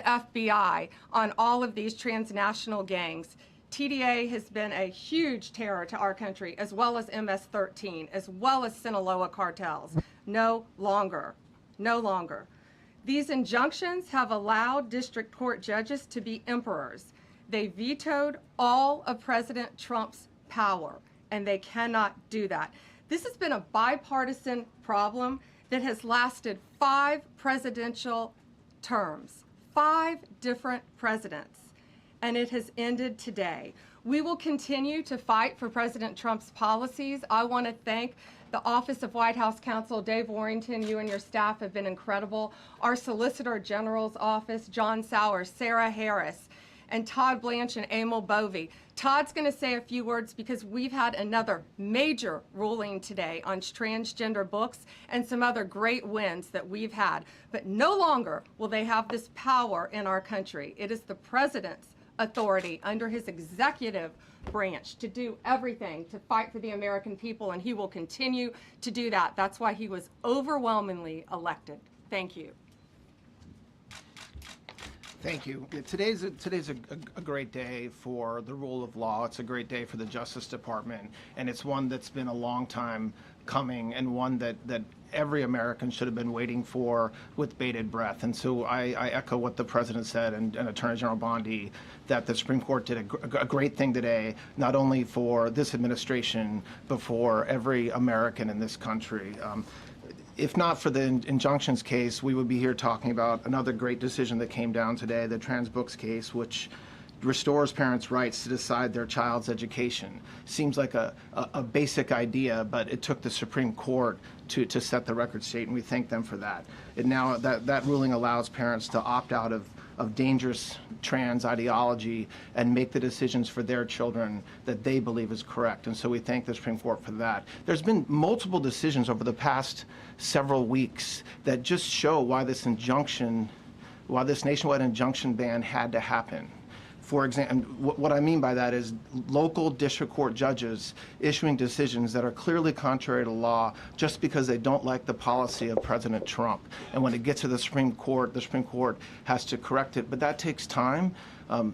FBI on all of these transnational gangs. TDA has been a huge terror to our country, as well as MS-13, as well as Sinaloa cartels. No longer. No longer. These injunctions have allowed district court judges to be emperors. They vetoed all of President Trump's power, and they cannot do that. This has been a bipartisan problem that has lasted 5 presidential terms, 5 different presidents, and it has ended today. We will continue to fight for President Trump's policies. I want to thank the Office of White House Counsel, Dave Warrington. You and your staff have been incredible. Our Solicitor General's office, John Sowers, Sarah Harris, and Todd Blanche and Emil Bovey. Todd's going to say a few words because we've had another major ruling today on transgender books and some other great wins that we've had. But no longer will they have this power in our country. It is the president's authority under his executive branch to do everything to fight for the American people, and he will continue to do that. That's why he was overwhelmingly elected. Thank you. Thank you. Today's a great day for the rule of law. It's a great day for the Justice Department, and it's one that's been a long time coming, and one that every American should have been waiting for with bated breath. And so I echo what the President said and Attorney General Bondi, that the Supreme Court did a great thing today, not only for this administration, but for every American in this country. If not for the injunctions case, we would be here talking about another great decision that came down today, the trans books case, which restores parents' rights to decide their child's education. Seems like a basic idea, but it took the Supreme Court to set the record straight, and we thank them for that. And now that ruling allows parents to opt out of dangerous trans ideology and make the decisions for their children that they believe is correct. And so we thank the Supreme Court for that. There's been multiple decisions over the past several weeks that just show why this nationwide injunction ban had to happen. For example, what I mean by that is local district court judges issuing decisions that are clearly contrary to law just because they don't like the policy of President Trump. And when it gets to the Supreme Court has to correct it. But that takes time.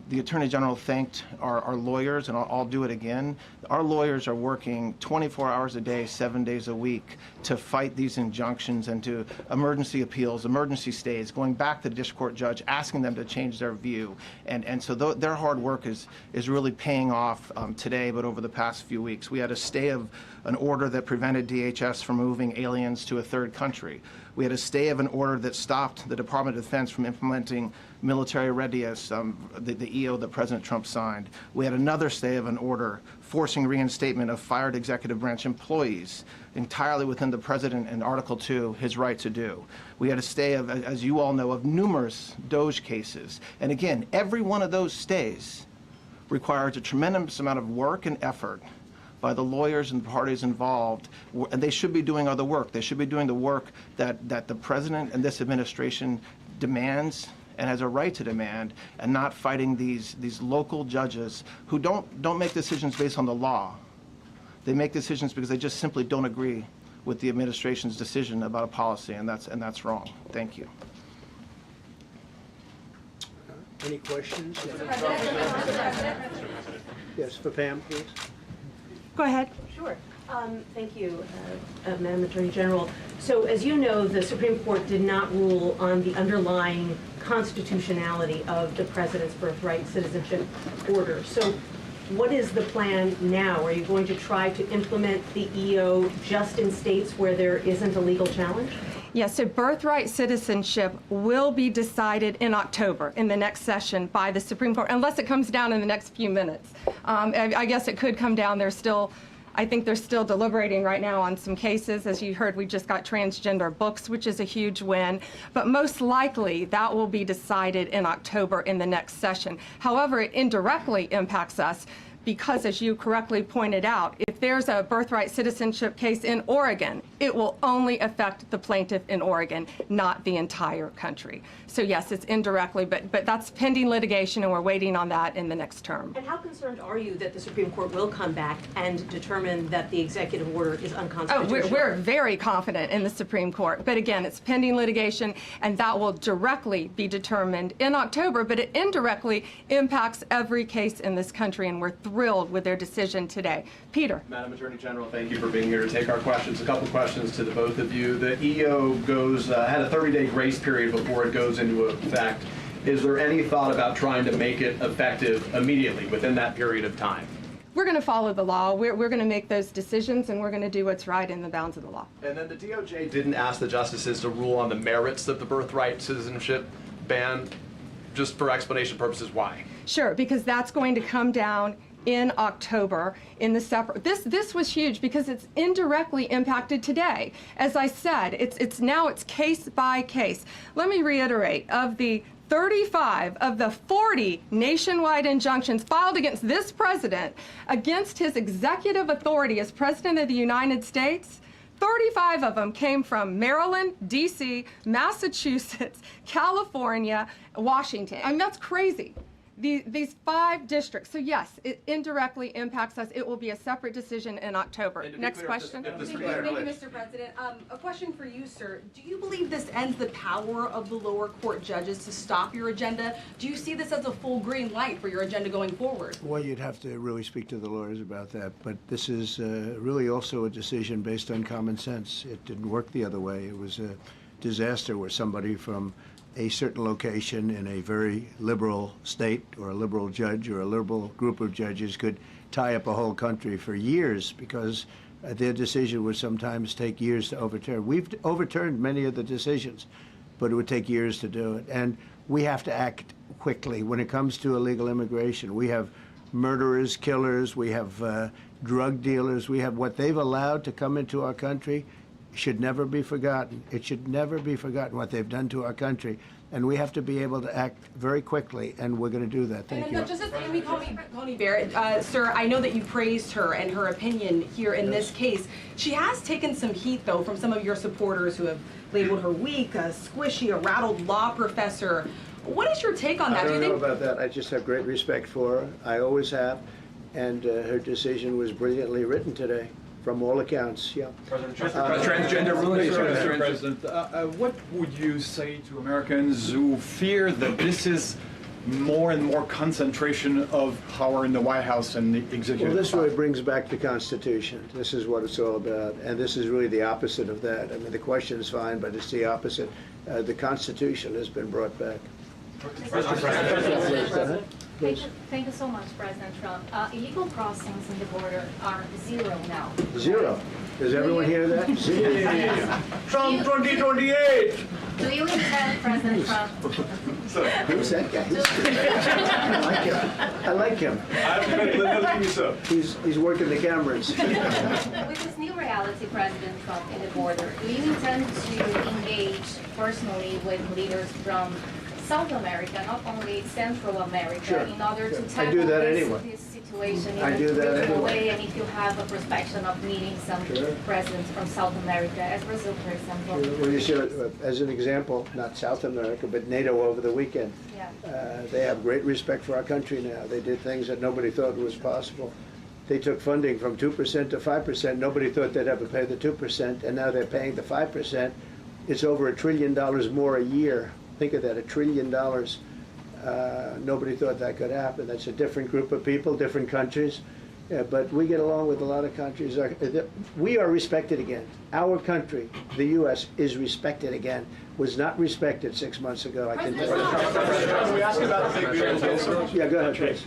The Attorney General thanked our lawyers, and I'll do it again. Our lawyers are working 24 hours a day, 7 days a week to fight these injunctions and to emergency appeals, emergency stays, going back to the district court judge, asking them to change their view. And so their hard work is really paying off today, but over the past few weeks. We had a stay of an order that prevented DHS from moving aliens to a third country. We had a stay of an order that stopped the Department of Defense from implementing military readiness, the EO that President Trump signed. We had another stay of an order forcing reinstatement of fired executive branch employees entirely within the President in Article 2, his right to do. We had a stay of, as you all know, of numerous DOJ cases. And again, every one of those stays requires a tremendous amount of work and effort by the lawyers and parties involved, and they should be doing other work. They should be doing the work that the President and this administration demands and has a right to demand, and not fighting these local judges who don't make decisions based on the law. They make decisions because they just simply don't agree with the administration's decision about a policy, and that's wrong. Thank you. Any questions? Yes, for Pam, please. Go ahead. Sure. Thank you, Madam Attorney General. So as you know, the Supreme Court did not rule on the underlying constitutionality of the President's birthright citizenship order. So what is the plan now? Are you going to try to implement the EO just in states where there isn't a legal challenge? Yes, so birthright citizenship will be decided in October in the next session by the Supreme Court, unless it comes down in the next few minutes. I guess it could come down. I think they're still deliberating right now on some cases. As you heard, we just got transgender books, which is a huge win. But most likely, that will be decided in October in the next session. However, it indirectly impacts us because, as you correctly pointed out, if there's a birthright citizenship case in Oregon, it will only affect the plaintiff in Oregon, not the entire country. So yes, it's indirectly, but that's pending litigation, and we're waiting on that in the next term. And how concerned are you that the Supreme Court will come back and determine that the executive order is Oh, unconstitutional? we're very confident in the Supreme Court. But again, it's pending litigation, and that will directly be determined in October, but it indirectly impacts every case in this country, and we're thrilled with their decision today. Peter. Madam Attorney General, thank you for being here to take our questions. A couple questions to the both of you. The EO had a 30-day grace period before it goes into effect. Is there any thought about trying to make it effective immediately within that period of time? We're going to follow the law. We're going to make those decisions, and we're going to do what's right in the bounds of the law. And then the DOJ didn't ask the justices to rule on the merits of the birthright citizenship ban. Just for explanation purposes, why? Sure, because that's going to come down in October in the separate. This was huge because it's indirectly impacted today. As I said, it's case by case. Let me reiterate, of the 35 of the 40 nationwide injunctions filed against this president, against his executive authority as President of the United States, 35 of them came from Maryland, D.C., Massachusetts, California, Washington. I mean, that's crazy. These 5 districts. So yes, it indirectly impacts us. It will be a separate decision in October. Next question. Thank you, Mr. President. A question for you, sir. Do you believe this ends the power of the lower court judges to stop your agenda? Do you see this as a full green light for your agenda going forward? Well, you'd have to really speak to the lawyers about that, but this is really also a decision based on common sense. It didn't work the other way. It was a disaster where somebody from a certain location in a very liberal state or a liberal judge or a liberal group of judges could tie up a whole country for years because their decision would sometimes take years to overturn. We've overturned many of the decisions, but it would take years to do it. And we have to act quickly when it comes to illegal immigration. We have murderers, killers, we have drug dealers, we have what they've allowed to come into our country. Should never be forgotten. It should never be forgotten what they've done to our country. And we have to be able to act very quickly, and we're going to do that. Thank you. Just as Amy Coney Barrett, sir, I know that you praised her and her opinion here in this case. She has taken some heat, though, from some of your supporters who have labeled her weak, a squishy, a rattled law professor. What is your take on that? I don't know about that. I just have great respect for her. I always have. And her decision was brilliantly written today. From all accounts, yeah. Transgender rulings, Mr. President. What would you say to Americans who fear that this is more and more concentration of power in the White House and the executive? Well, this really brings back the Constitution. This is what it's all about, and this is really the opposite of that. I mean, the question is fine, but it's the opposite. The Constitution has been brought back. Mr. President. Thank you so much, President Trump. Illegal crossings in the border are 0 now. 0. Does everyone hear that? 0. Trump 2028! Do you intend, President Trump? Who's that guy? I like him. He's working the cameras. With this new reality, President Trump, in the border, do you intend to engage personally with leaders from South America, not only Central America, Sure. in order to tackle I do that anyway. this situation in I a do that regional anyway. way, and if you have a perspective of meeting some Sure. presidents from South America, as Brazil, for example. Well, you see, as an example, not South America, but NATO over the weekend. Yeah. They have great respect for our country now. They did things that nobody thought was possible. They took funding from 2% to 5%. Nobody thought they'd ever pay the 2%, and now they're paying the 5%. It's over $1 trillion more a year. Think of that, $1 trillion. Nobody thought that could happen. That's a different group of people, different countries. But we get along with a lot of countries. We are respected again. Our country, the U.S., is respected again. Was not respected 6 months ago. I can tell you. we ask about the big beautiful bill? Yeah, go ahead, please.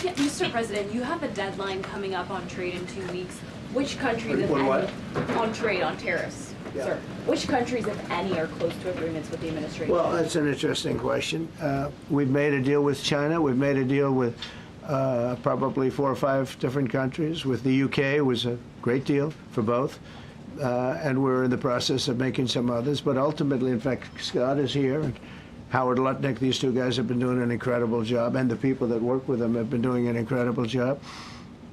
Yeah, Mr. President, you have a deadline coming up on trade in 2 weeks. Which countries, if On what? any, on trade, on tariffs, Yeah. sir? Which countries, if any, are close to agreements with the administration? Well, that's an interesting question. We've made a deal with China. We've made a deal with probably 4 or 5 different countries. With the UK, it was a great deal for both. And we're in the process of making some others. But ultimately, in fact, Scott is here. And Howard Lutnick, these 2 guys have been doing an incredible job. And the people that work with them have been doing an incredible job.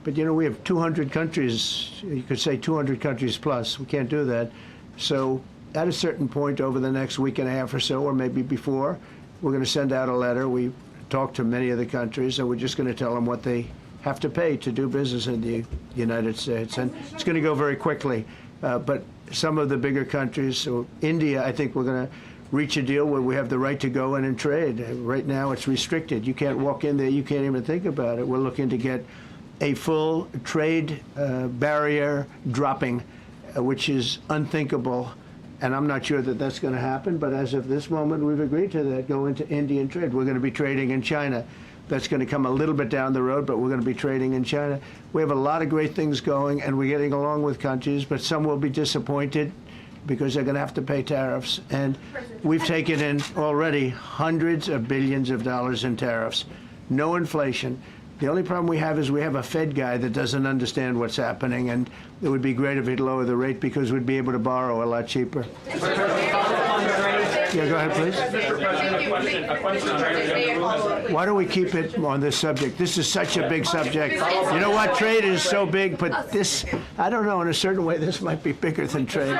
But, you know, we have 200 countries. You could say 200 countries plus. We can't do that. So at a certain point over the next week and a half or so, or maybe before, we're going to send out a letter. We talked to many of the countries, and we're just going to tell them what they have to pay to do business in the United States. And it's going to go very quickly. But some of the bigger countries, so India, I think we're going to reach a deal where we have the right to go in and trade. Right now it's restricted. You can't walk in there. You can't even think about it. We're looking to get a full trade barrier dropping, which is unthinkable. And I'm not sure that that's going to happen. But as of this moment, we've agreed to that, go into Indian trade. We're going to be trading in China. That's going to come a little bit down the road, but we're going to be trading in China. We have a lot of great things going, and we're getting along with countries, but some will be disappointed because they're going to have to pay tariffs. And we've taken in already hundreds of billions of dollars in tariffs. No inflation. The only problem we have is we have a Fed guy that doesn't understand what's happening, and it would be great if he'd lower the rate because we'd be able to borrow a lot cheaper. Yeah, go ahead, please. A question. Why don't we keep it on this subject? This is such a big subject. You know what? Trade is so big, but this, I don't know, in a certain way, this might be bigger than trade.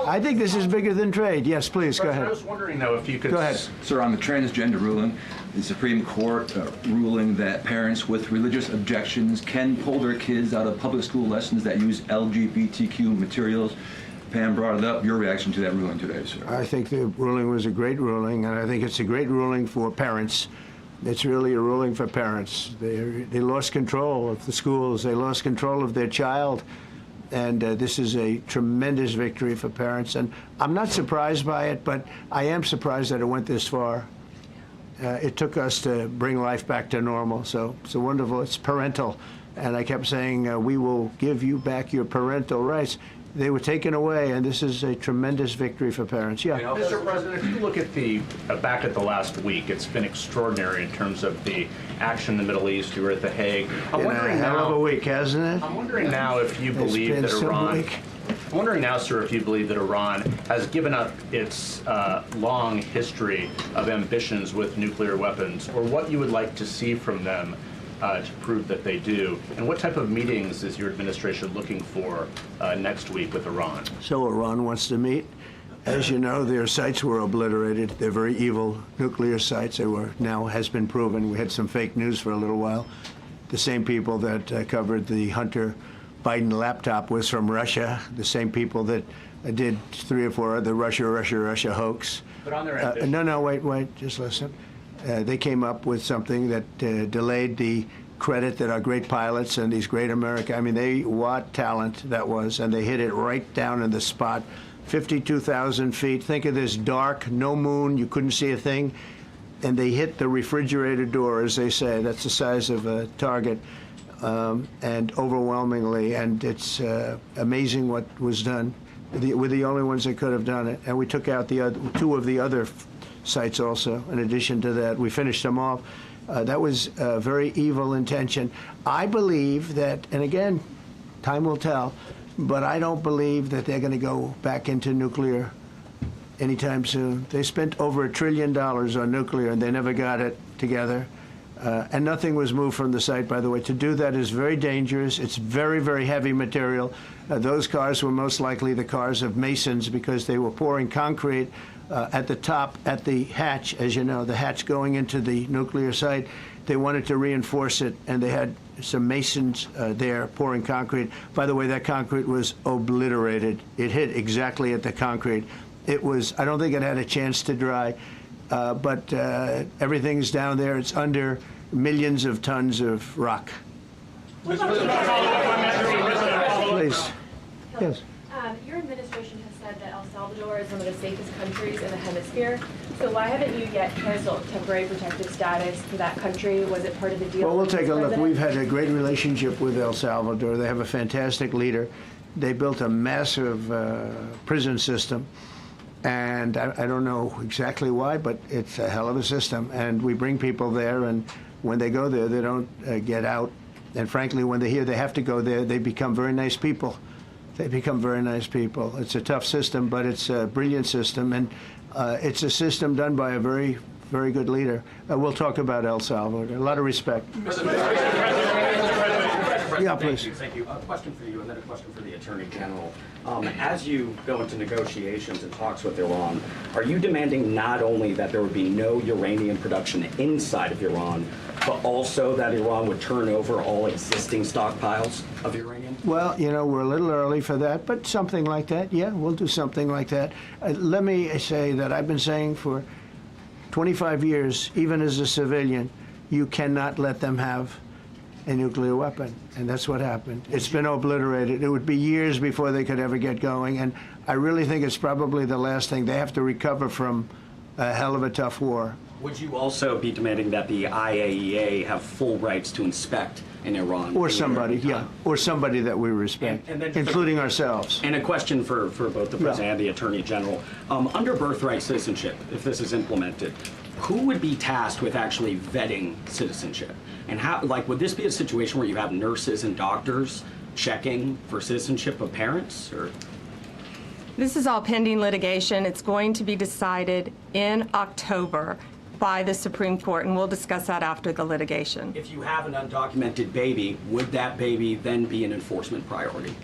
I think this is bigger than trade. Yes, please, go ahead. I was wondering, though, if you could... Go ahead. Sir, on the transgender ruling, the Supreme Court ruling that parents with religious objections can pull their kids out of public school lessons that use LGBTQ materials. Pam brought it up. Your reaction to that ruling today, sir? I think the ruling was a great ruling, and I think it's a great ruling for parents. It's really a ruling for parents. They lost control of the schools. They lost control of their child. And this is a tremendous victory for parents. And I'm not surprised by it, but I am surprised that it went this far. It took us to bring life back to normal. So it's wonderful. It's parental. And I kept saying, we will give you back your parental rights. They were taken away, and this is a tremendous victory for parents. Yeah. Mr. President, if you look at the back at the last week, it's been extraordinary in terms of the action in the Middle East. You were at The Hague. I'm wondering now, hell of a week, hasn't it? I'm wondering now if you believe that Iran. I'm wondering now, sir, if you believe that Iran has given up its long history of ambitions with nuclear weapons, or what you would like to see from them to prove that they do, and what type of meetings is your administration looking for next week with Iran? So Iran wants to meet. As you know, their sites were obliterated. They're very evil nuclear sites. They were, now has been proven. We had some fake news for a little while. The same people that covered the Hunter Biden laptop was from Russia. The same people that did 3 or 4 other Russia hoax. But on their ambition. No, wait, just listen. They came up with something that delayed the credit that our great pilots and these great what talent that was, and they hit it right down in the spot. 52,000 feet. Think of this dark, no moon, you couldn't see a thing, and they hit the refrigerator door, as they say. That's the size of a target, and overwhelmingly, and it's amazing what was done. We're the only ones that could have done it, and we took out the 2 of the other sites also. In addition to that, we finished them off. That was a very evil intention. I believe that, and again, time will tell, but I don't believe that they're going to go back into nuclear anytime soon. They spent over $1 trillion on nuclear, and they never got it together. And nothing was moved from the site, by the way. To do that is very dangerous. It's very, very heavy material. Those cars were most likely the cars of masons because they were pouring concrete at the top, at the hatch, as you know, the hatch going into the nuclear site. They wanted to reinforce it, and they had some masons there pouring concrete. By the way, that concrete was obliterated. It hit exactly at the concrete. It was, I don't think it had a chance to dry, but everything's down there. It's under millions of tons of rock. Please. Yes. Your administration has said that El Salvador is one of the safest countries in the hemisphere. So why haven't you yet canceled temporary protective status for that country? Was it part of the deal? Well, we'll take a look. We've had a great relationship with El Salvador. They have a fantastic leader. They built a massive prison system. And I don't know exactly why, but it's a hell of a system. And we bring people there, and when they go there, they don't get out. And frankly, when they hear they have to go there, they become very nice people. They become very nice people. It's a tough system, but it's a brilliant system. And it's a system done by a very very good leader. We'll talk about El Salvador. A lot of respect. Yeah, please. Thank you. A question for you and then a question for the Attorney General. As you go into negotiations and talks with Iran, are you demanding not only that there would be no uranium production inside of Iran, but also that Iran would turn over all existing stockpiles of uranium? Well, you know, we're a little early for that, but something like that, yeah, we'll do something like that. Let me say that I've been saying for 25 years, even as a civilian, you cannot let them have a nuclear weapon, and that's what happened. It's been obliterated. It would be years before they could ever get going, and I really think it's probably the last thing. They have to recover from a hell of a tough war. Would you also be demanding that the IAEA have full rights to inspect in Iran? Or somebody, yeah, or somebody that we respect, and then including ourselves. And a question for both the President and the Attorney General. Under birthright citizenship, if this is implemented, who would be tasked with actually vetting citizenship? And how, like, would this be a situation where you have nurses and doctors checking for citizenship of parents, or? This is all pending litigation. It's going to be decided in October by the Supreme Court, and we'll discuss that after the litigation. If you have an undocumented baby, would that baby then be an enforcement priority?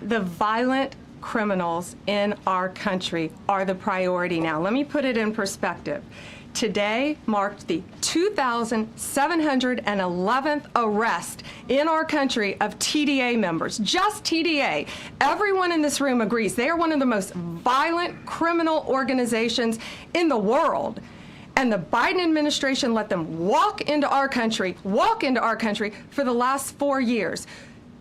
The violent criminals in our country are the priority now. Let me put it in perspective. Today marked the 2,711th arrest in our country of TDA members, just TDA. Everyone in this room agrees they are one of the most violent criminal organizations in the world. And the Biden administration let them walk into our country for the last 4 years.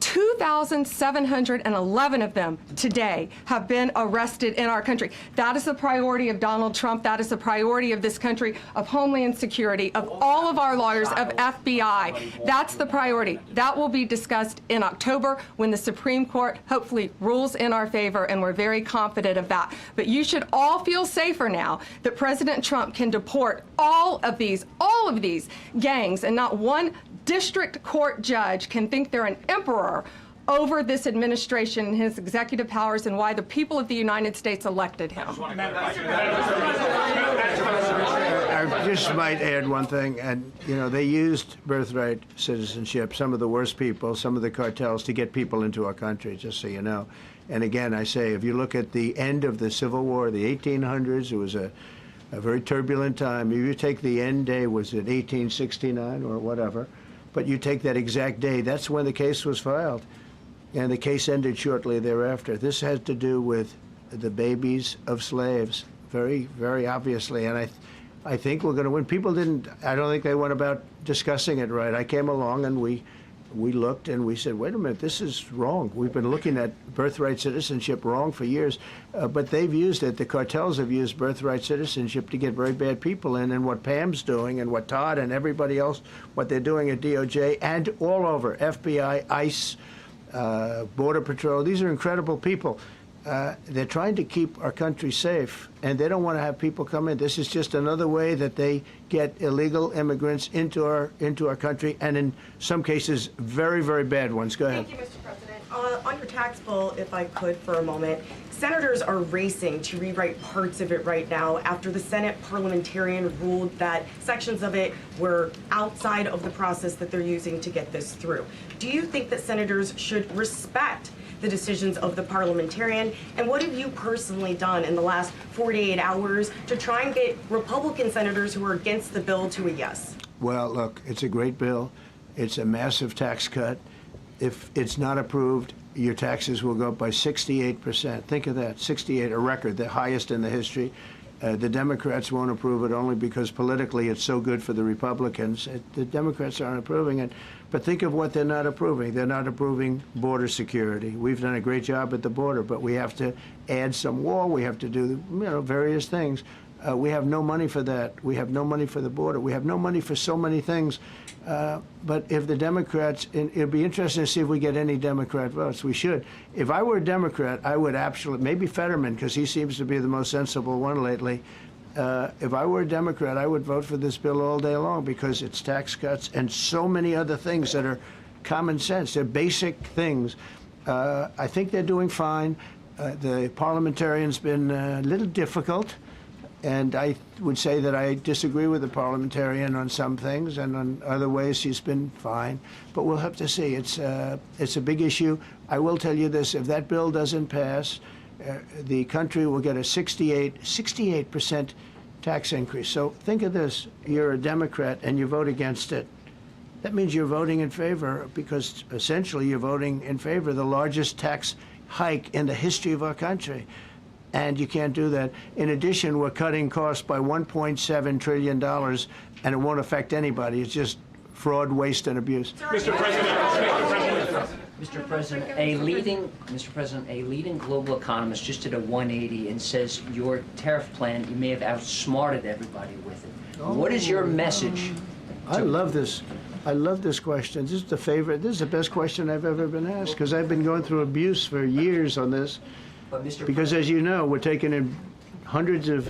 2,711 of them today have been arrested in our country. That is the priority of Donald Trump. That is the priority of this country, of Homeland Security, of all of our lawyers, of FBI. That's the priority. That will be discussed in October when the Supreme Court hopefully rules in our favor, and we're very confident of that. But you should all feel safer now that President Trump can deport all of these gangs, and not one district court judge can think they're an emperor over this administration and his executive powers, and why the people of the United States elected him. I just might add one thing, and you know, they used birthright citizenship, some of the worst people, some of the cartels, to get people into our country, just so you know. And again, I say, if you look at the end of the Civil War, the 1800s, it was a very turbulent time. If you take the end day, was it 1869 or whatever, but you take that exact day, that's when the case was filed. And the case ended shortly thereafter. This has to do with the babies of slaves, very, very obviously. And I think we're going to win. People didn't, I don't think they went about discussing it right. I came along and we looked and we said, wait a minute, this is wrong. We've been looking at birthright citizenship wrong for years, but they've used it. The cartels have used birthright citizenship to get very bad people in, and what Pam's doing and what Todd and everybody else, what they're doing at DOJ and all over, FBI, ICE, Border Patrol, these are incredible people. They're trying to keep our country safe, and they don't want to have people come in. This is just another way that they get illegal immigrants into our country, and in some cases, very, very bad ones. Go ahead. Thank you, Mr. President. On your tax bill, if I could for a moment, senators are racing to rewrite parts of it right now after the Senate parliamentarian ruled that sections of it were outside of the process that they're using to get this through. Do you think that senators should respect the decisions of the parliamentarian? And what have you personally done in the last 48 hours to try and get Republican senators who are against the bill to a yes? Well, look, it's a great bill. It's a massive tax cut. If it's not approved, your taxes will go up by 68%. Think of that, 68, a record, the highest in the history. The Democrats won't approve it only because politically it's so good for the Republicans. The Democrats aren't approving it. But think of what they're not approving. They're not approving border security. We've done a great job at the border, but we have to add some wall. We have to do, various things. We have no money for that. We have no money for the border. We have no money for so many things. But if the Democrats, it'd be interesting to see if we get any Democrat votes. We should. If I were a Democrat, I would absolutely, maybe Fetterman, because he seems to be the most sensible one lately. If I were a Democrat, I would vote for this bill all day long because it's tax cuts and so many other things that are common sense. They're basic things. I think they're doing fine. The parliamentarian's been a little difficult. And I would say that I disagree with the parliamentarian on some things, and on other ways she's been fine. But we'll have to see. It's a big issue. I will tell you this: if that bill doesn't pass, the country will get a 68% tax increase. So think of this: you're a Democrat and you vote against it. That means you're voting in favor, because essentially you're voting in favor of the largest tax hike in the history of our country. And you can't do that. In addition, we're cutting costs by $1.7 trillion, and it won't affect anybody. It's just fraud, waste, and abuse. Mr. President, a leading global economist just did a 180 and says your tariff plan, you may have outsmarted everybody with it. What is your message? I love this. I love this question. This is the favorite. This is the best question I've ever been asked, because I've been going through abuse for years on this. But Mr. Because as you know, we're taking in hundreds of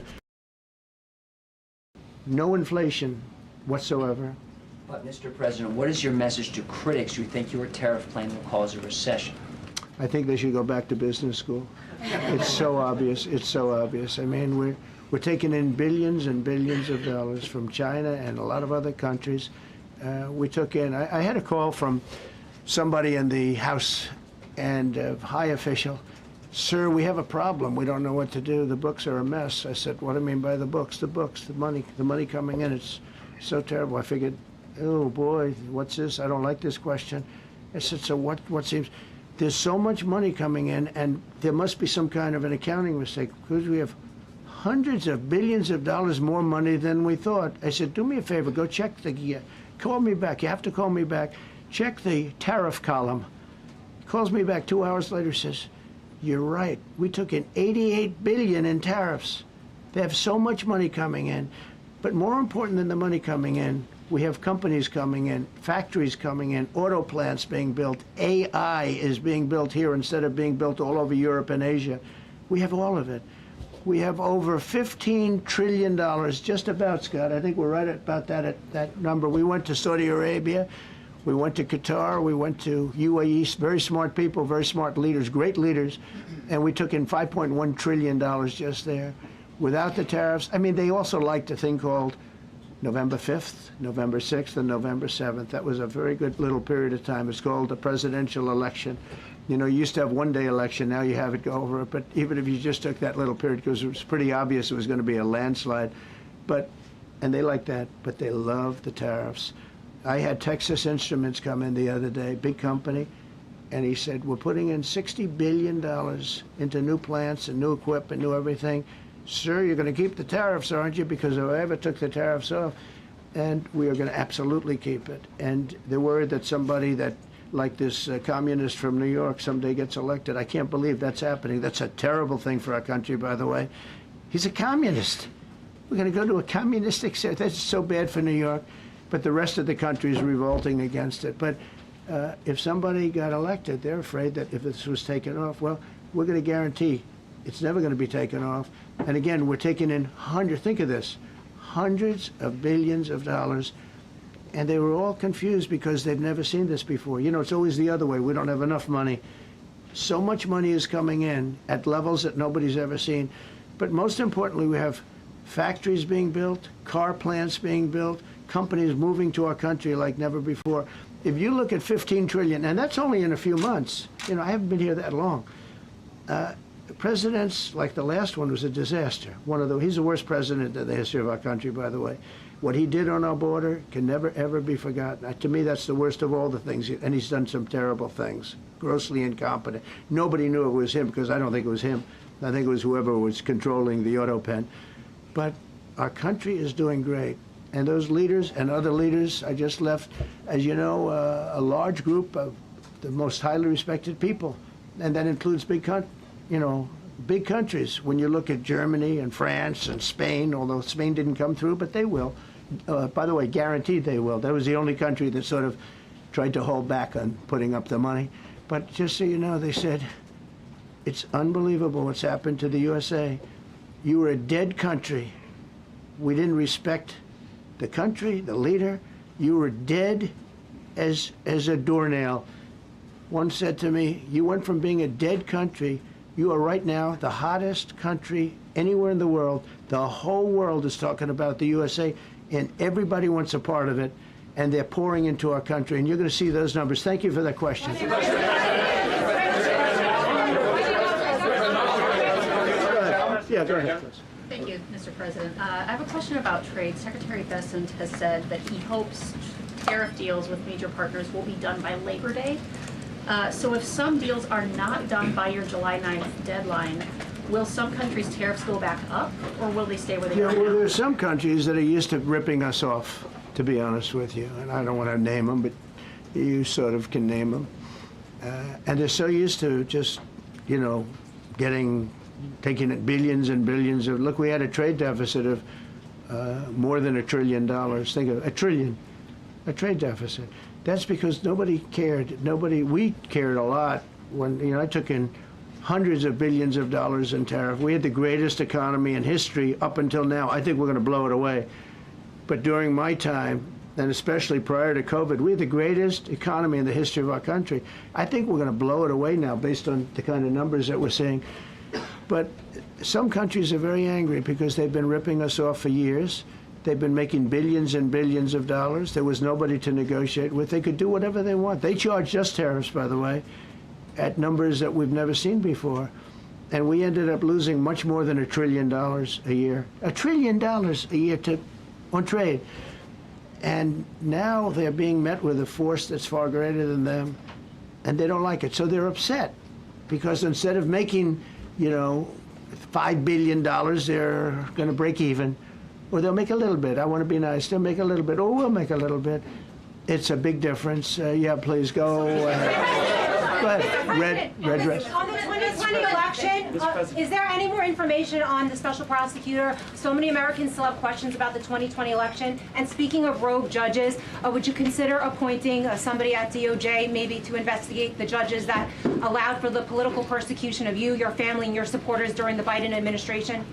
no inflation whatsoever. But Mr. President, what is your message to critics who think your tariff plan will cause a recession? I think they should go back to business school. It's so obvious. It's so obvious. I mean, we're taking in billions and billions of dollars from China and a lot of other countries. We took in, I had a call from somebody in the House, and a high official. Sir, we have a problem. We don't know what to do. The books are a mess. I said, what do you mean by the books? The books, the money coming in. It's so terrible. I figured, oh boy, what's this? I don't like this question. I said, so what seems? There's so much money coming in, and there must be some kind of an accounting mistake, because we have hundreds of billions of dollars more money than we thought. I said, do me a favor, go check call me back. You have to call me back. Check the tariff column. He calls me back 2 hours later, says, you're right. We took in $88 billion in tariffs. They have so much money coming in. But more important than the money coming in, we have companies coming in, factories coming in, auto plants being built. AI is being built here instead of being built all over Europe and Asia. We have all of it. We have over $15 trillion, just about, Scott. I think we're right about that number. We went to Saudi Arabia. We went to Qatar, we went to UAE, very smart people, very smart leaders, great leaders, and we took in $5.1 trillion just there. Without the tariffs, I mean, they also liked a thing called November 5th, November 6th, and November 7th. That was a very good little period of time. It's called the presidential election. You know, you used to have one-day election, now you have it go over it, but even if you just took that little period, because it was pretty obvious it was going to be a landslide, and they like that, but they love the tariffs. I had Texas Instruments come in the other day, big company, and he said, we're putting in $60 billion into new plants and new equipment, new everything. Sir, you're going to keep the tariffs, aren't you? Because if I ever took the tariffs off, and we are going to absolutely keep it. And they're worried that somebody that, like this communist from New York, someday gets elected. I can't believe that's happening. That's a terrible thing for our country, by the way. He's a communist. We're going to go to a communistic state. That's so bad for New York. But the rest of the country is revolting against it. But if somebody got elected, they're afraid that if this was taken off, well, we're going to guarantee it's never going to be taken off. And again, we're taking in think of this, hundreds of billions of dollars. And they were all confused because they've never seen this before. You know, it's always the other way. We don't have enough money. So much money is coming in at levels that nobody's ever seen. But most importantly, we have factories being built, car plants being built, companies moving to our country like never before. If you look at $15 trillion, and that's only in a few months, you know, I haven't been here that long. Presidents, like the last one, was a disaster. He's the worst president in the history of our country, by the way. What he did on our border can never, ever be forgotten. To me, that's the worst of all the things, and he's done some terrible things, grossly incompetent. Nobody knew it was him, because I don't think it was him. I think it was whoever was controlling the auto pen. But our country is doing great. And those leaders and other leaders, I just left, as you know, a large group of the most highly respected people. And that includes big countries. When you look at Germany and France and Spain, although Spain didn't come through, but they will. By the way, guaranteed they will. That was the only country that sort of tried to hold back on putting up the money. But just so you know, they said, it's unbelievable what's happened to the USA. You were a dead country. We didn't respect the country, the leader. You were dead as a doornail. One said to me, you went from being a dead country, you are right now the hottest country anywhere in the world. The whole world is talking about the USA, and everybody wants a part of it, and they're pouring into our country, and you're going to see those numbers. Thank you for that question. Yeah, go ahead. Thank you, Mr. President. I have a question about trade. Secretary Bessent has said that he hopes tariff deals with major partners will be done by Labor Day. So if some deals are not done by your July 9th deadline, will some countries' tariffs go back up, or will they stay where they are now? Well, there's some countries that are used to ripping us off, to be honest with you, and I don't want to name them, but you sort of can name them. And they're so used to just, taking it billions and billions of, look, we had a trade deficit of more than $1 trillion. Think of a trade deficit. That's because nobody cared. We cared a lot when, I took in hundreds of billions of dollars in tariff. We had the greatest economy in history up until now. I think we're going to blow it away. But during my time, and especially prior to COVID, we had the greatest economy in the history of our country. I think we're going to blow it away now based on the kind of numbers that we're seeing. But some countries are very angry because they've been ripping us off for years. They've been making billions and billions of dollars. There was nobody to negotiate with. They could do whatever they want. They charged us tariffs, by the way, at numbers that we've never seen before. And we ended up losing much more than $1 trillion a year. $1 trillion a year on trade. And now they're being met with a force that's far greater than them, and they don't like it. So they're upset because instead of making, $5 billion, they're going to break even, or they'll make a little bit. I want to be nice. They'll make a little bit, or we'll make a little bit. It's a big difference. Yeah, please go. Go ahead. Red dress. On the 2020 election, is there any more information on the special prosecutor? So many Americans still have questions about the 2020 election. And speaking of rogue judges, would you consider appointing somebody at DOJ maybe to investigate the judges that allowed for the political persecution of you, your family, and your supporters during the Biden administration?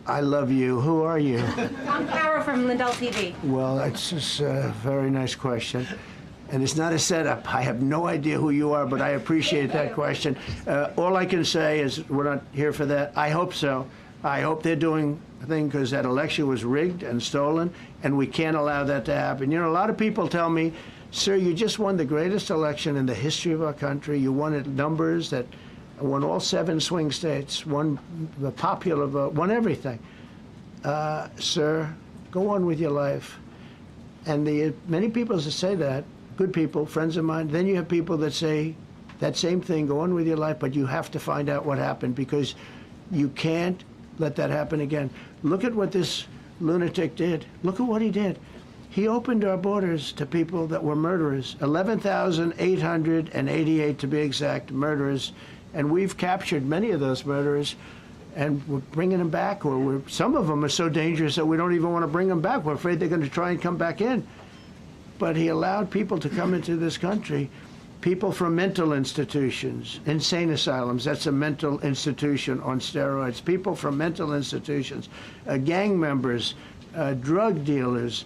I love you. Who are you? I'm Cara from Lindell TV. Well, that's just a very nice question. And it's not a setup. I have no idea who you are, but I appreciate that question. All I can say is we're not here for that. I hope so. I hope they're doing a thing because that election was rigged and stolen, and we can't allow that to happen. A lot of people tell me, sir, you just won the greatest election in the history of our country. You won at numbers that won all 7 swing states, won the popular vote, won everything. Sir, go on with your life. And many people that say that, good people, friends of mine. Then you have people that say that same thing, go on with your life, but you have to find out what happened because you can't let that happen again. Look at what this lunatic did. Look at what he did. He opened our borders to people that were murderers, 11,888 to be exact, murderers, and we've captured many of those murderers, and we're bringing them back, or some of them are so dangerous that we don't even want to bring them back. We're afraid they're going to try and come back in. But he allowed people to come into this country, people from mental institutions, insane asylums, that's a mental institution on steroids, people from mental institutions, gang members, drug dealers,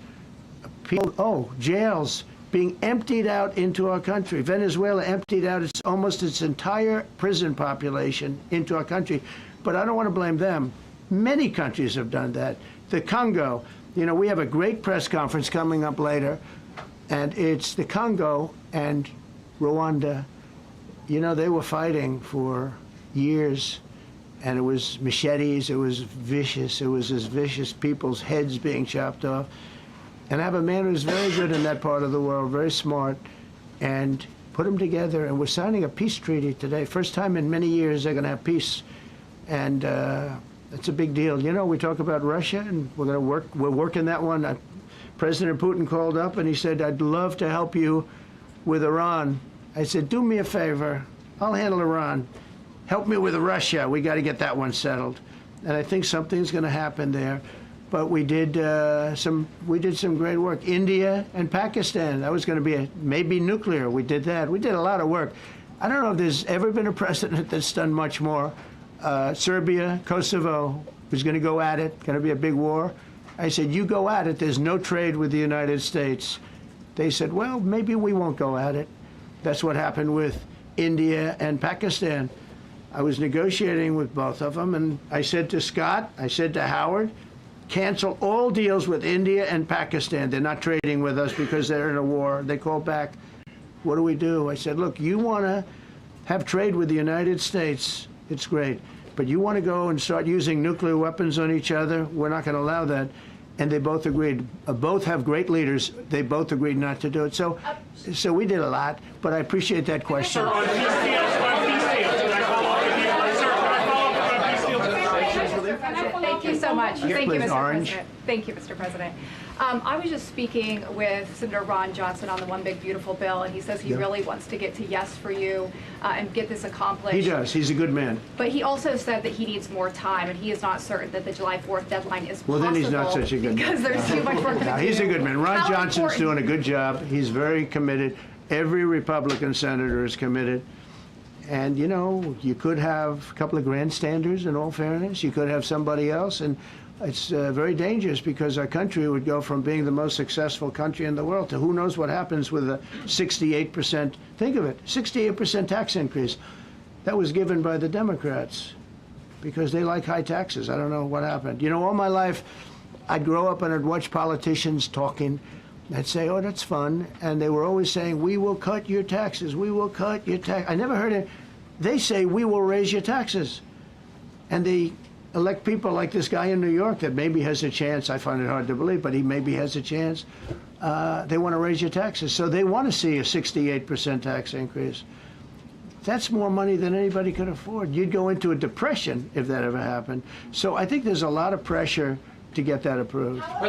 people, jails being emptied out into our country. Venezuela emptied out almost its entire prison population into our country. But I don't want to blame them. Many countries have done that. The Congo, we have a great press conference coming up later, and it's the Congo and Rwanda. They were fighting for years, and it was machetes, it was vicious, it was as vicious, people's heads being chopped off. And I have a man who's very good in that part of the world, very smart, and put them together, and we're signing a peace treaty today. First time in many years they're going to have peace, and it's a big deal. We talk about Russia, and we're working that one. President Putin called up and he said, I'd love to help you with Iran. I said, do me a favor. I'll handle Iran. Help me with Russia. We got to get that one settled. And I think something's going to happen there. But we did some great work. India and Pakistan. That was going to be maybe nuclear. We did that. We did a lot of work. I don't know if there's ever been a president that's done much more. Serbia, Kosovo was going to go at it. Going to be a big war. I said, you go at it. There's no trade with the United States. They said, well, maybe we won't go at it. That's what happened with India and Pakistan. I was negotiating with both of them, and I said to Scott, I said to Howard, cancel all deals with India and Pakistan. They're not trading with us because they're in a war. They called back, what do we do? I said, look, you want to have trade with the United States, it's great. But you want to go and start using nuclear weapons on each other? We're not going to allow that. And they both agreed. Both have great leaders. They both agreed not to do it. So we did a lot, but I appreciate that question. Thank you so much. Thank you, Mr. Orange. President. Thank you, Mr. President. I was just speaking with Senator Ron Johnson on the One Big Beautiful Bill, and he says he really wants to get to yes for you and get this accomplished. He does. He's a good man. But he also said that he needs more time, and he is not certain that the July 4th deadline is possible. Well, then he's not such a good man. Because there's too much work to do. No, he's a good man. Ron How Johnson's important- doing a good job. He's very committed. Every Republican senator is committed. And, you know, you could have a couple of grandstanders, in all fairness. You could have somebody else. And it's very dangerous because our country would go from being the most successful country in the world to who knows what happens with a 68%, think of it, 68% tax increase. That was given by the Democrats because they like high taxes. I don't know what happened. You know, all my life, I'd grow up and I'd watch politicians talking. I'd say, oh, that's fun. And they were always saying, we will cut your taxes. We will cut your tax. I never heard it. They say, we will raise your taxes. And they elect people like this guy in New York that maybe has a chance. I find it hard to believe, but he maybe has a chance. They want to raise your taxes. So they want to see a 68% tax increase. That's more money than anybody could afford. You'd go into a depression if that ever happened. So I think there's a lot of pressure to get that approved. How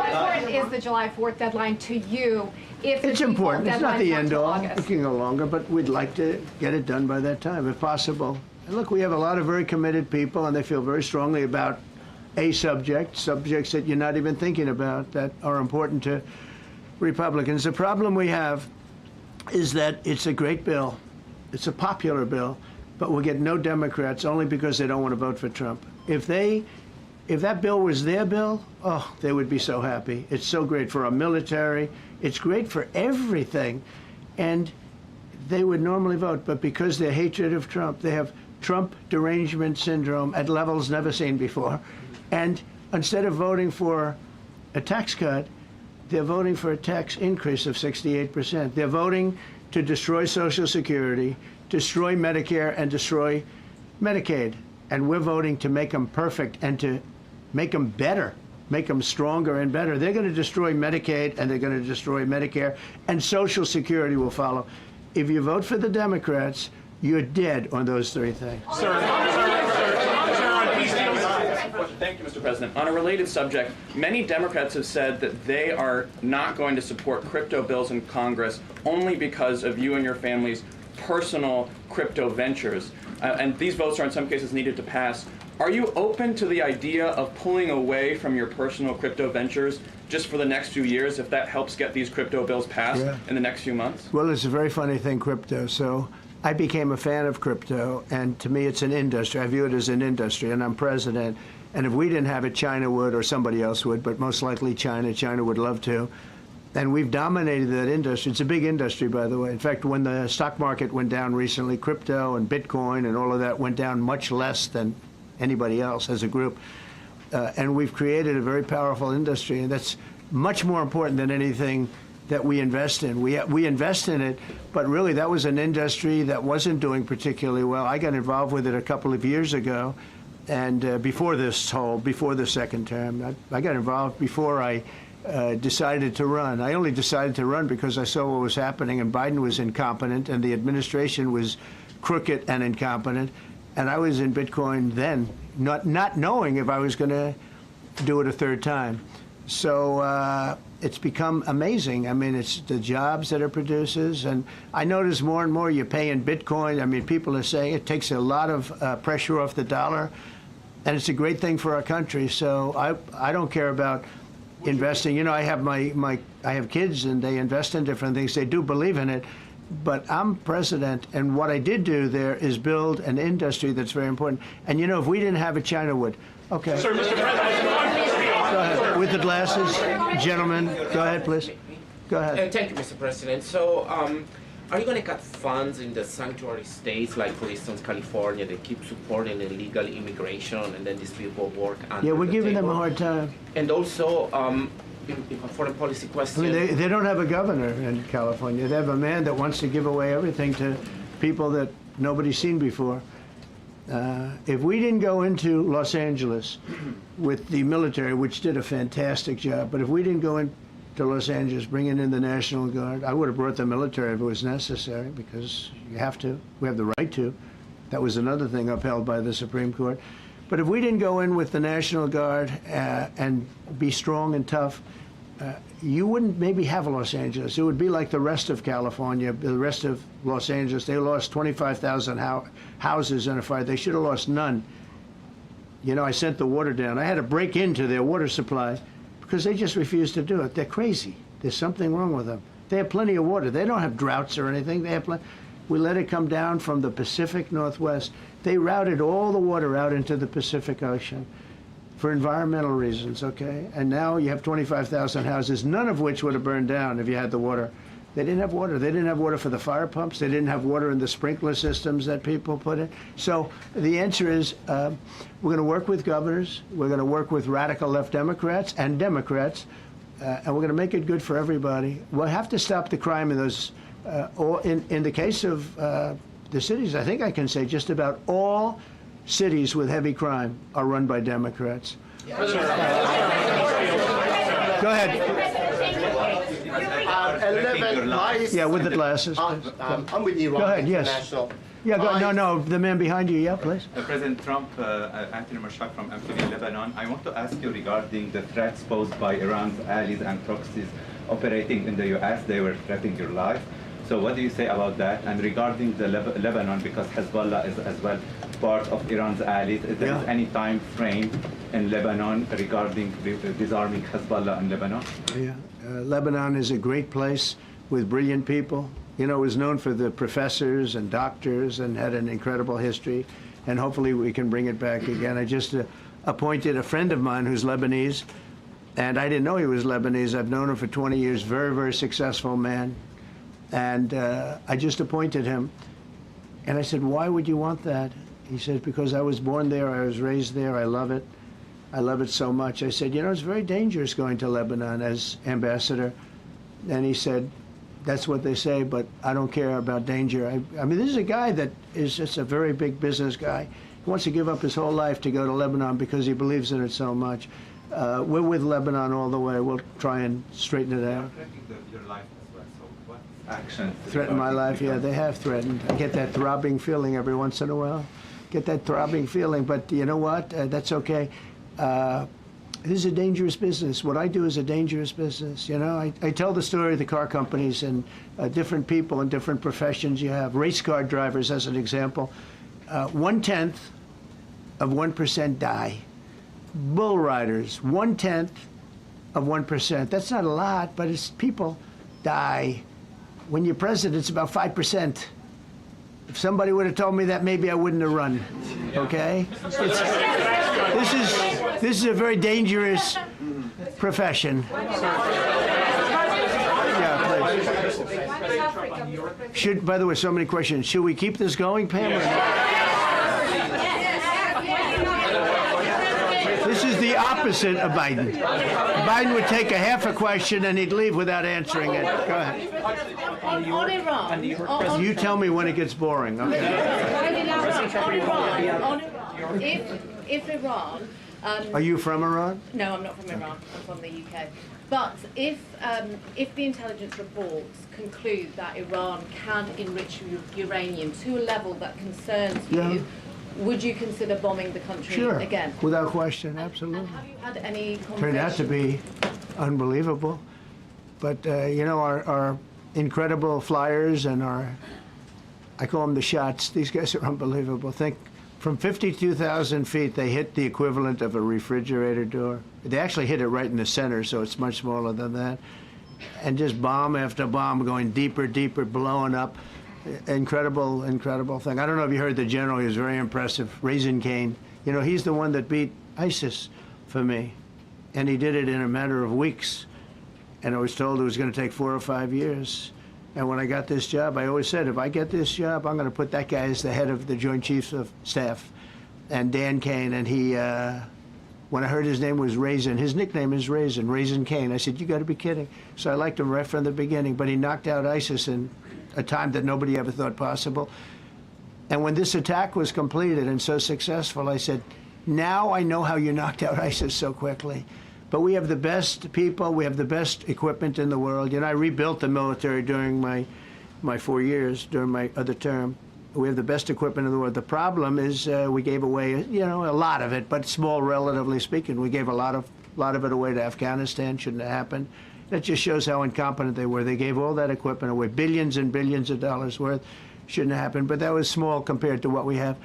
important is the July 4th deadline to you? If the It's important. It's not deadline's the end till all. August? It can go longer, but we'd like to get it done by that time, if possible. And look, we have a lot of very committed people, and they feel very strongly about a subjects that you're not even thinking about that are important to Republicans. The problem we have is that it's a great bill. It's a popular bill, but we'll get no Democrats only because they don't want to vote for Trump. If that bill was their bill, oh, they would be so happy. It's so great for our military. It's great for everything. And they would normally vote, but because their hatred of Trump, they have Trump derangement syndrome at levels never seen before. And instead of voting for a tax cut, they're voting for a tax increase of 68%. They're voting to destroy Social Security, destroy Medicare, and destroy Medicaid. And we're voting to make them perfect and to make them better, make them stronger and better. They're going to destroy Medicaid, and they're going to destroy Medicare, and Social Security will follow. If you vote for the Democrats, you're dead on those three things. Thank you, Mr. President. On a related subject, many Democrats have said that they are not going to support crypto bills in Congress only because of you and your family's personal crypto ventures. And these votes are in some cases needed to pass. Are you open to the idea of pulling away from your personal crypto ventures just for the next few years if that helps get these crypto bills passed in the next few months? Well, it's a very funny thing, crypto. So I became a fan of crypto, and to me it's an industry. I view it as an industry, and I'm president. And if we didn't have it, China would, or somebody else would, but most likely China. China would love to. And we've dominated that industry. It's a big industry, by the way. In fact, when the stock market went down recently, crypto and Bitcoin and all of that went down much less than anybody else as a group. And we've created a very powerful industry, and that's much more important than anything that we invest in. We invest in it, but really that was an industry that wasn't doing particularly well. I got involved with it a couple of years ago, and before the second term. I got involved before I decided to run. I only decided to run because I saw what was happening, and Biden was incompetent, and the administration was crooked and incompetent. And I was in Bitcoin then, not knowing if I was going to do it a third time. So it's become amazing. I mean, it's the jobs that it produces. And I notice more and more you pay in Bitcoin. I mean, people are saying it takes a lot of pressure off the dollar. And it's a great thing for our country. So I don't care about investing. You know, I have I have kids, and they invest in different things. They do believe in it. But I'm president, and what I did do there is build an industry that's very important. And, you know, if we didn't have it, China would. Okay. Sir, Mr. President. Go ahead. With the glasses. Gentlemen, go ahead, please. Go ahead. Thank you, Mr. President. So are you going to cut funds in the sanctuary states, like for instance California, they keep supporting illegal immigration and then these people work under Yeah, we're the giving them a table? hard time. And also, in a foreign policy I question. mean, they don't have a governor in California. They have a man that wants to give away everything to people that nobody's seen before. If we didn't go into Los Angeles with the military, which did a fantastic job, but if we didn't go into Los Angeles bringing in the National Guard, I would have brought the military if it was necessary, because you have to. We have the right to. That was another thing upheld by the Supreme Court. But if we didn't go in with the National Guard and be strong and tough, you wouldn't maybe have Los Angeles. It would be like the rest of California, the rest of Los Angeles. They lost 25,000 houses in a fire. They should have lost none. You know, I sent the water down. I had to break into their water supply because they just refused to do it. They're crazy. There's something wrong with them. They have plenty of water. They don't have droughts or anything. They have plenty. We let it come down from the Pacific Northwest. They routed all the water out into the Pacific Ocean for environmental reasons, okay? And now you have 25,000 houses, none of which would have burned down if you had the water. They didn't have water. They didn't have water for the fire pumps. They didn't have water in the sprinkler systems that people put in. So the answer is we're going to work with governors. We're going to work with radical left Democrats and Democrats, and we're going to make it good for everybody. We'll have to stop the crime in those, in the case of the cities, I think I can say just about all cities with heavy crime are run by Democrats. Go ahead. 11 lies. Yeah, with the glasses. I'm with you. Go ahead, yes. Yeah, no, the man behind you, yeah, please. President Trump, Anthony Marshak from Amphibia, Lebanon. I want to ask you regarding the threats posed by Iran's allies and proxies operating in the U.S. They were threatening your life. So what do you say about that? And regarding the Lebanon, because Hezbollah is as well part of Iran's allies, is there any time frame in Lebanon regarding disarming Hezbollah in Lebanon? Yeah, Lebanon is a great place with brilliant people. You know, it was known for the professors and doctors and had an incredible history, and hopefully we can bring it back again. I just appointed a friend of mine who's Lebanese, and I didn't know he was Lebanese. I've known him for 20 years, very, very successful man. And I just appointed him. And I said, why would you want that? He said, because I was born there, I was raised there, I love it. I love it so much. I said, you know, it's very dangerous going to Lebanon as ambassador. And he said, that's what they say, but I don't care about danger. I mean, this is a guy that is just a very big business guy. He wants to give up his whole life to go to Lebanon because he believes in it so much. We're with Lebanon all the way. We'll try and straighten it out. Your life as well. So what actions? Threaten my life? Yeah, they have threatened. I get that throbbing feeling every once in a while. Get that throbbing feeling, but you know what? That's okay. This is a dangerous business. What I do is a dangerous business. You know, I tell the story of the car companies and different people in different professions you have. Race car drivers, as an example. 1/10 of 1% die. Bull riders, 1/10 of 1%. That's not a lot, but it's people die. When you're president, it's about 5%. If somebody would have told me that, maybe I wouldn't have run. Okay? This is a very dangerous profession. Yeah, please. By the way, so many questions. Should we keep this going, Pam? Or not? This is the opposite of Biden. Biden would take a half a question and he'd leave without answering it. Go ahead. On Iran. You tell me when it gets boring. Okay. If Iran. Are you from Iran? No, I'm not from Iran. I'm from the UK. But if the intelligence reports conclude that Iran can enrich uranium to a level that concerns you, would you consider bombing the country again? Without question, absolutely. And have you had any conversations? Turned out to be unbelievable. But, you know, our incredible flyers and I call them the shots, these guys are unbelievable. Think, from 52,000 feet, they hit the equivalent of a refrigerator door. They actually hit it right in the center, so it's much smaller than that. And just bomb after bomb going deeper, deeper, blowing up. Incredible, incredible thing. I don't know if you heard the general, he was very impressive. Raisin Cane. You know, he's the one that beat ISIS for me. And he did it in a matter of weeks. And I was told it was going to take 4 or 5 years. And when I got this job, I always said, if I get this job, I'm going to put that guy as the head of the Joint Chiefs of Staff. And Dan Kane, and he, when I heard his name was Raisin, his nickname is Raisin, Raisin Kane. I said, you got to be kidding. So I liked him right from the beginning, but he knocked out ISIS in a time that nobody ever thought possible. And when this attack was completed and so successful, I said, now I know how you knocked out ISIS so quickly. But we have the best people, we have the best equipment in the world. You know, I rebuilt the military during my 4 years, during my other term. We have the best equipment in the world. The problem is we gave away, you know, a lot of it, but small, relatively speaking. We gave a lot of it away to Afghanistan. Shouldn't have happened. That just shows how incompetent they were. They gave all that equipment away, billions and billions of dollars worth. Shouldn't have happened, but that was small compared to what we have.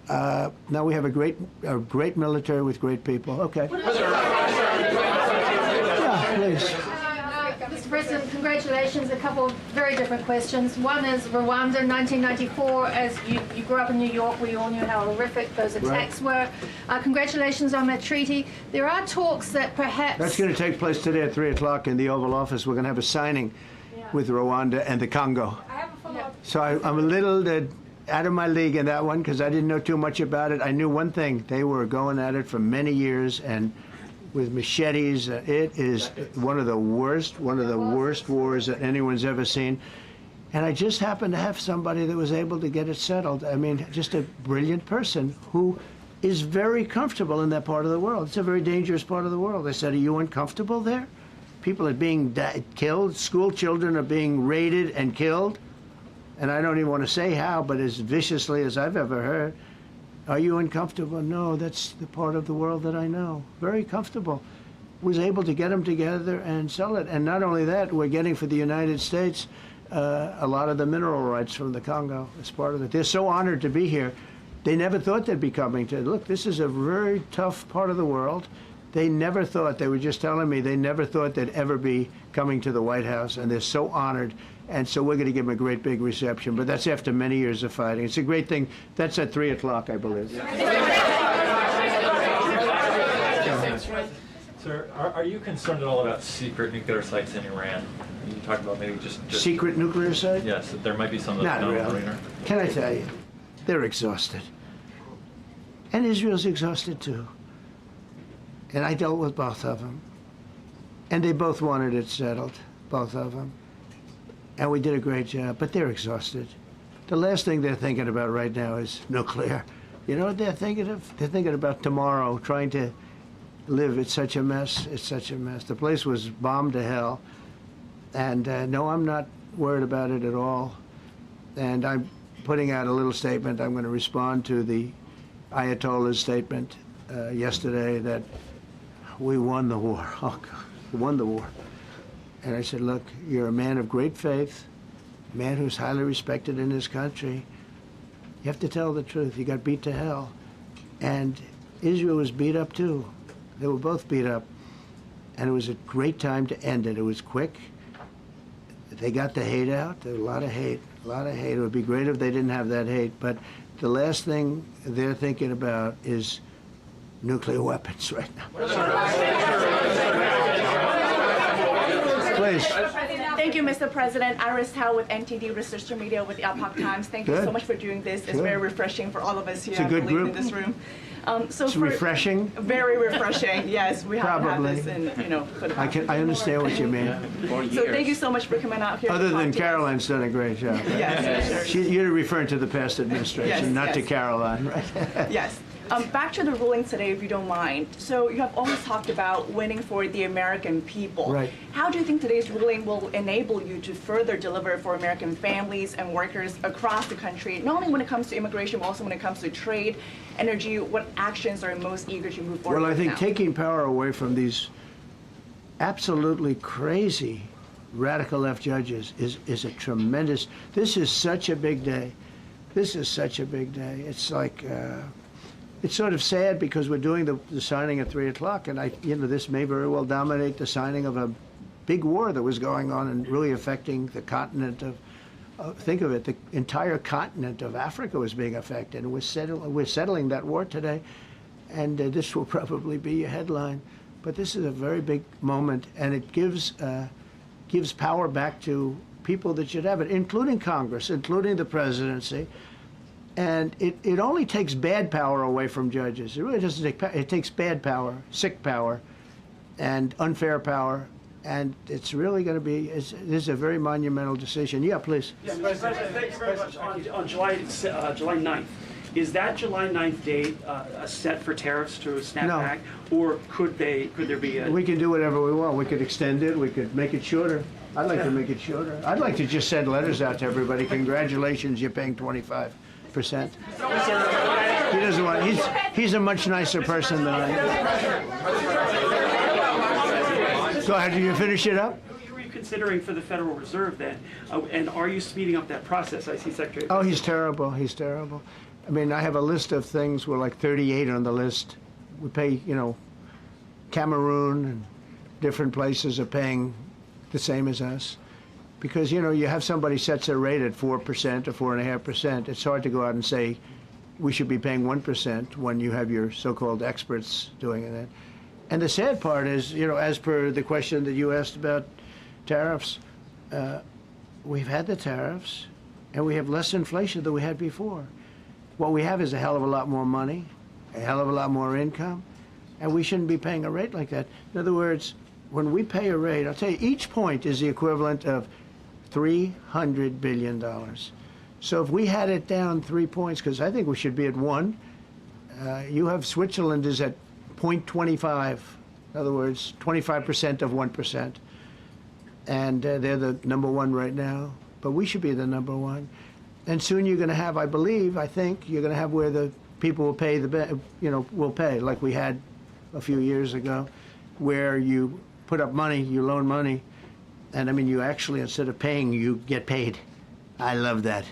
Now we have a great military with great people. Okay. Yeah, please. Mr. President, congratulations. A couple of very different questions. One is Rwanda in 1994. As you grew up in New York, we all knew how horrific those attacks were. Congratulations on that treaty. There are talks that perhaps... That's going to take place today at 3 o'clock in the Oval Office. We're going to have a signing with Rwanda and the Congo. So I'm a little out of my league in that one because I didn't know too much about it. I knew one thing. They were going at it for many years and with machetes. It is one of the worst wars that anyone's ever seen. And I just happened to have somebody that was able to get it settled. I mean, just a brilliant person who is very comfortable in that part of the world. It's a very dangerous part of the world. I said, are you uncomfortable there? People are being killed. School children are being raided and killed. And I don't even want to say how, but as viciously as I've ever heard. Are you uncomfortable? No, that's the part of the world that I know. Very comfortable. Was able to get them together and sell it. And not only that, we're getting for the United States a lot of the mineral rights from the Congo as part of it. They're so honored to be here. They never thought they'd be coming to. Look, this is a very tough part of the world. They never thought, they were just telling me, they never thought they'd ever be coming to the White House, and they're so honored. And so we're going to give them a great big reception. But that's after many years of fighting. It's a great thing. That's at 3 o'clock, I believe. Sir, are you concerned at all about secret nuclear sites in Iran? You talked about maybe just secret nuclear sites? Yes, there might be some of Not really. Can I tell you? They're exhausted. And Israel's exhausted too. And I dealt with both of them. And they both wanted it settled, both of them. And we did a great job, but they're exhausted. The last thing they're thinking about right now is nuclear. You know what they're thinking of? They're thinking about tomorrow, trying to live. It's such a mess. It's such a mess. The place was bombed to hell. And no, I'm not worried about it at all. And I'm putting out a little statement. I'm going to respond to the Ayatollah's statement yesterday that we won the war. Oh, God, we won the war. And I said, look, you're a man of great faith, a man who's highly respected in his country. You have to tell the truth. You got beat to hell. And Israel was beat up too. They were both beat up. And it was a great time to end it. It was quick. They got the hate out. There was a lot of hate, a lot of hate. It would be great if they didn't have that hate. But the last thing they're thinking about is nuclear weapons right now. Please. Thank you, Mr. President. Iris Tao with NTD Research Media with the Epoch Times. Thank you so much for doing this. It's very refreshing for all of us here, It's a good group. in this room. It's refreshing. Very refreshing. Yes, we haven't had this in, for the past I understand what you mean. So thank you so much for coming out here. Other than Caroline's done a great job. Right? Yes, sure. You're referring to the past administration, Yes, not to yes. Caroline, right? Yes. Back to the ruling today, if you don't mind. So you have always talked about winning for the American people. Right. How do you think today's ruling will enable you to further deliver for American families and workers across the country, not only when it comes to immigration, but also when it comes to trade, energy? What actions are most eager to move forward Well, I think now? taking power away from these absolutely crazy radical left judges is a tremendous, this is such a big day. This is such a big day. It's like, it's sort of sad because we're doing the signing at 3 o'clock, and this may very well dominate the signing of a big war that was going on and really affecting the continent of, think of it, the entire continent of Africa was being affected. And we're settling that war today, and this will probably be a headline. But this is a very big moment, and it gives power back to people that should have it, including Congress, including the presidency. And it only takes bad power away from judges. It really doesn't take power. It takes bad power, sick power, and unfair power. And it's really going to be, this is a very monumental decision. Yeah, please. Yes, President, thank you very much. On July 9th, is that July 9th date set for tariffs to snap No. back? Or could there be a... We can do whatever we want. We could extend it. We could make it shorter. I'd like to make it shorter. I'd like to just send letters out to everybody. Congratulations, you're paying 25%. He doesn't want, he's a much nicer person than I am. Go ahead, do you finish it up? Who are you considering for the Federal Reserve then? And are you speeding up that process? I see Secretary... Oh, he's terrible. He's terrible. I mean, I have a list of things. We're like 38 on the list. We pay, you know, Cameroon and different places are paying the same as us. Because, you know, you have somebody sets a rate at 4% or 4.5%. It's hard to go out and say we should be paying 1% when you have your so-called experts doing that. And the sad part is, you know, as per the question that you asked about tariffs, we've had the tariffs and we have less inflation than we had before. What we have is a hell of a lot more money, a hell of a lot more income, and we shouldn't be paying a rate like that. In other words, when we pay a rate, I'll tell you, each point is the equivalent of $300 billion. So if we had it down 3 points, because I think we should be at 1, you have Switzerland is at 0.25, in other words, 25% of 1%. And they're the #1 right now, but we should be the #1. And soon you're going to have, I think, you're going to have where the people will pay will pay, like we had a few years ago, where you put up money, you loan money, and I mean, you actually, instead of paying, you get paid. I love that.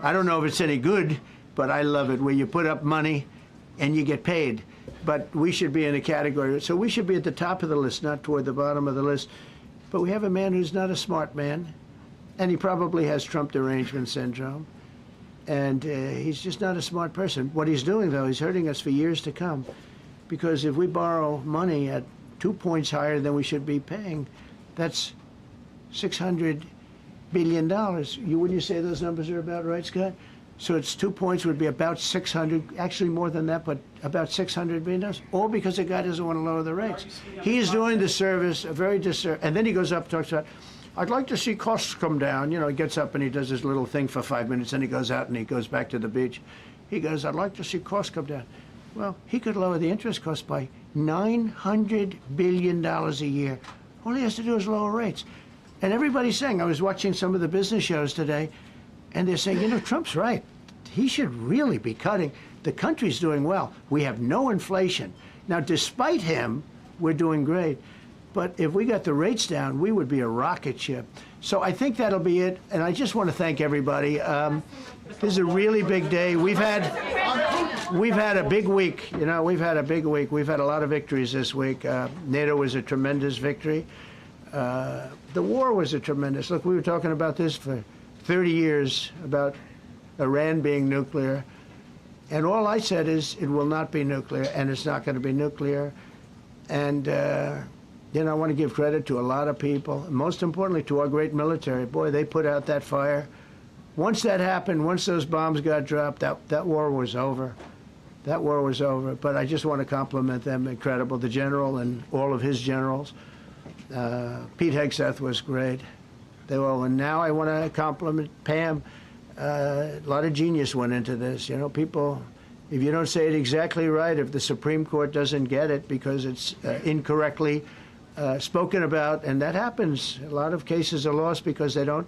I don't know if it's any good, but I love it, where you put up money and you get paid. But we should be in a category, so we should be at the top of the list, not toward the bottom of the list. But we have a man who's not a smart man, and he probably has Trump derangement syndrome. And he's just not a smart person. What he's doing, though, he's hurting us for years to come. Because if we borrow money at 2 points higher than we should be paying, that's $600 billion. Wouldn't you say those numbers are about right, Scott? So it's 2 points would be about 600, actually more than that, but about $600 billion. All because the guy doesn't want to lower the rates. He's doing the service, a very disservice. And then he goes up and talks about, I'd like to see costs come down. You know, he gets up and he does his little thing for 5 minutes, and he goes out and he goes back to the beach. He goes, I'd like to see costs come down. Well, he could lower the interest cost by $900 billion a year. All he has to do is lower rates. And everybody's saying, I was watching some of the business shows today, and they're saying, you know, Trump's right. He should really be cutting. The country's doing well. We have no inflation. Now, despite him, we're doing great. But if we got the rates down, we would be a rocket ship. So I think that'll be it. And I just want to thank everybody. This is a really big day. We've had a big week. You know, we've had a big week. We've had a lot of victories this week. NATO was a tremendous victory. The war was a tremendous. Look, we were talking about this for 30 years, about Iran being nuclear. And all I said is it will not be nuclear, and it's not going to be nuclear. And you know, I want to give credit to a lot of people, and most importantly to our great military. Boy, they put out that fire. Once that happened, once those bombs got dropped, that war was over. That war was over. But I just want to compliment them. Incredible. The general and all of his generals. Pete Hegseth was great. They were. And now I want to compliment Pam. A lot of genius went into this. You know, people, if you don't say it exactly right, if the Supreme Court doesn't get it because it's incorrectly spoken about, and that happens. A lot of cases are lost because they don't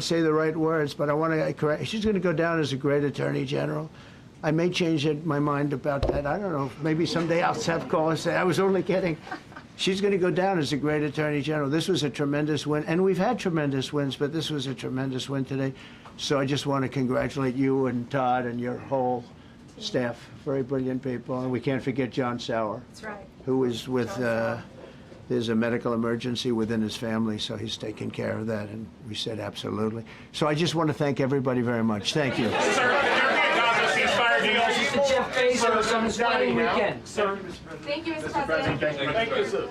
say the right words. But I want to correct. She's going to go down as a great attorney general. I may change my mind about that. I don't know. Maybe someday I'll have call and say I was only kidding. She's going to go down as a great attorney general. This was a tremendous win, and we've had tremendous wins, but this was a tremendous win today. So I just want to congratulate you and Todd and your whole staff. Very brilliant people, and we can't forget John Sauer. That's right. Who is with. There's a medical emergency within his family, so he's taking care of that, and we said absolutely. So I just want to thank everybody very much. Thank you. Jeff Bezos on his wedding weekend. Thank you, Mr. President. Thank you, sir.